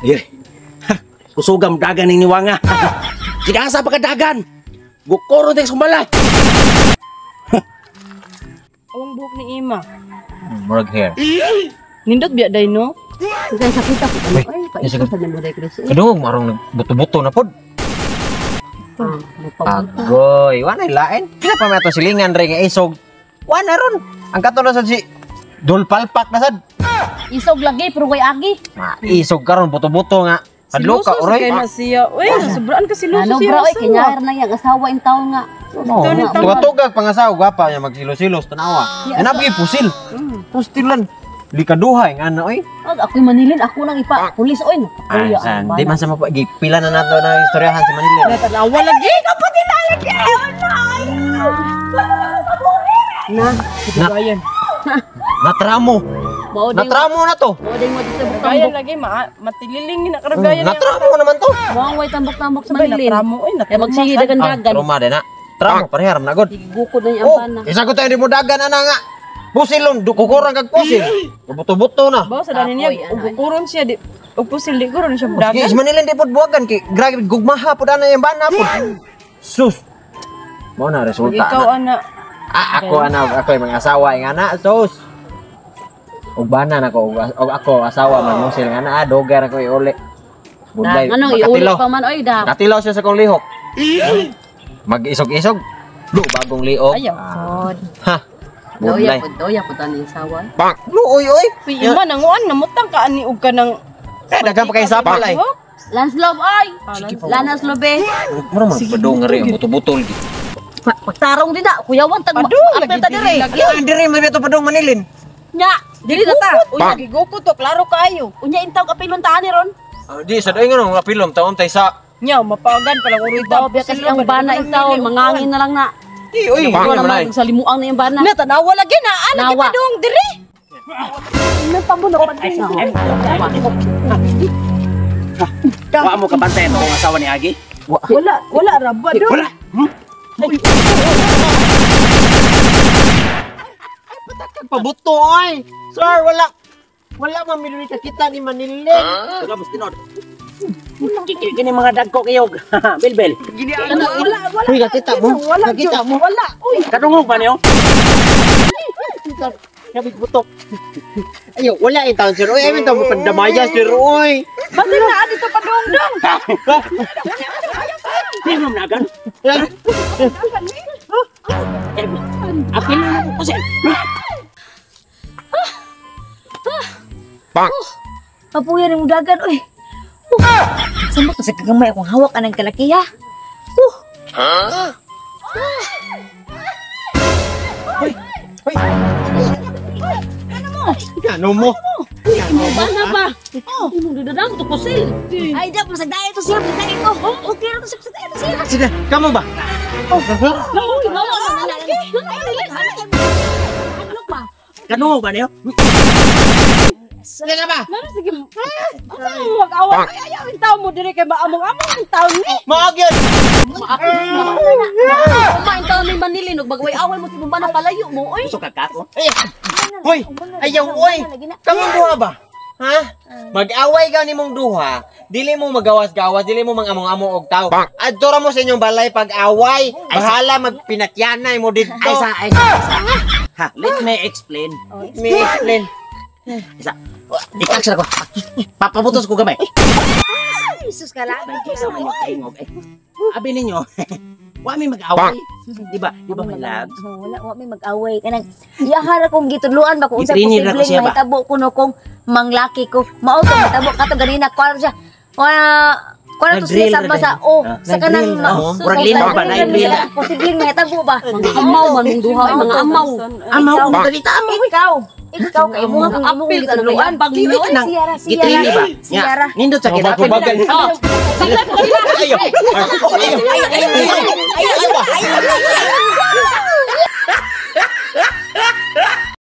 Iya. Kusugam dagan ini wanga. Jika asa pagkadagan. Gukoro tek sumbalay. Awang buhok ni Ima. Murag hair. Nindot biya day no? Kaya sakit ako. Ay, sige. paisa sa namuday ko siya. Kadung marong buto-buto na pod. Mapagpunta. Agoy, wala lain. Kila pa mato silingan re nga isog. Wala ron. Ang kato na sad si Dulpalpak na sad. Isog lagi, pero way agi. Isog karon buto-buto nga. Kadlo ka Siluso oray. kay na siya. Uy, sobraan ka siluso Ano siya. bro, ay kanyar na yung asawa yung taon nga. No, tugatugag pangasaw gwapa nya magsilos-silos tanawa. Yan abgi pusil. Pustilan. Likaduhay nga ano oy. Ako'y Manilin, ako lang ipa-pulis. Oy, napakuya. San, di man sa pila na nato na istoryahan sa Manila. Natanawa lagi. Kapatid na lagi. Gayan. Natramo. Natramo na to. Mauding mo dito sa Gayan bukambok. lagi. Matililing na karagayan. Natramo naman to. Muang way tambok-tambok sa Sabay Manilin. natramo. Uy, Kaya natramo. magsige dagan-dagan. Trauma din na. Tramo pareharam na god. Gugukod na yung Oh, ambana. isa ko tayo di mo dagan ana nga. Pusilon, kukurang kag pusil. Buto-buto na. Bawa sa danin niya. Ubukuron siya. Upusil di kuron siya Kaya budagan. Manila di pod buwagan kay grabe gugmaha pod ana yung bana pod. Sus. Mo na resulta. Ikaw na. ana. Ako yung mga asawa yung ana, sus. Og bana na ko, og ako asawa man musil nga na, dogar ako iuli. Buday, Ano, iulit pa man. Oy, da. Katilaw siya sa kong lihok. Mag-isog-isog. Do, bagong lihok. Ayaw. God. Ha. Doya Buday. po, doya po tani sawa. Bang. Luoy, oy. Ima nanguan. Namutang ka ani og ka ng... Dagan pa kay sapal ay. Lanslob, oy! Lanslob eh. Mura man padong nga rin, buto-butol. Pagtarong din na, kuyawan tag Ado, apel ta dire. Yan, diri man ito padong manilin. Nya, dili na ta. Uy, nagiguko to. Klaro kayo. Unya intaw apelon ta ni ron. Di, sa daing nga nga pilom, taon tayo sa... Nya, mapagan pala uri Itaw biya kasi ang bana intaw mangangin na lang na. Di, uy, Ikaw ano naman naman sa limuang na yung bana. Na tanawa lagi na. Ano Nawa. kita dong diri? Napabuno pa din. Wa mo kabantay mo ang asawa ni Agi? Wala raba dong. Wala. Pabuto, oy. Sir, wala mamili ka kita ni Manilin. Wala mo tinod. Kini mga dagko kayo. Belbel. Uy, nakita mo? Nakita mo? Wala. Uy, Kadungog ba niyo? Kabig butok. Ayo, wala yung taon, sir. Uy, ayun taon mo pandamaya, sir. Uy. bakit na dito pa dong dong? Di mo nagan. Apil mo ko sir. Papuya ni mudagan oy. Sambot sa kagamay akong hawak anang kalaki ha. Ano mo? Bana ba? Imo didadang to kusil. Ay da pasag daya to siya, daya to. Okay ra to sa daya to siya. Sige, kamu ba? Kadungog ba niyo? Sige na ba? Sige. Mag-awa. Ay, ayaw yung tao mo diri kay maamong-among yung tao ni. Maagyan! Kumain taon ni Manilin ug bagway away mo si bana palayo mo oy. Gusto ka kako? Hoy! Ayaw, oy! Kamong duha ba? Ha? Mag-away ka ni mong duha, dili mo magawas-gawas, dili mo mangamong-among og tao. Adtora mo sa inyong balay pag-away. Bahala magpinatyanay mo dito. Ay sa. Ha, let me explain. Me explain. Isa. Dikak sila ko. Papabutos ko gamay. Jesus ka lang. Abi ninyo. Wa mi mag-away. Di ba? Di ba my love? Wala wa may mag-away kanang iyahara kong gitudluan ba kung unsa Itrinir ako posibleng siya ba? mahitabo kuno kong manglaki ko. Mao to mahitabo kato ganina kuan siya. Kuan to siya Nag-drill sa basa rin. o sa Nag-drill kanang na, oh. Murag lima ba, nag-drill na. posibleng mahitabo ba? Mga amaw man mong duha mga amaw. Amaw ko dito amaw. Ikaw kay mo nga apil kadluan pag Di ba nang itrini ba? Siyara. Nindot sa kita. Bagal. Ayaw. Ayaw.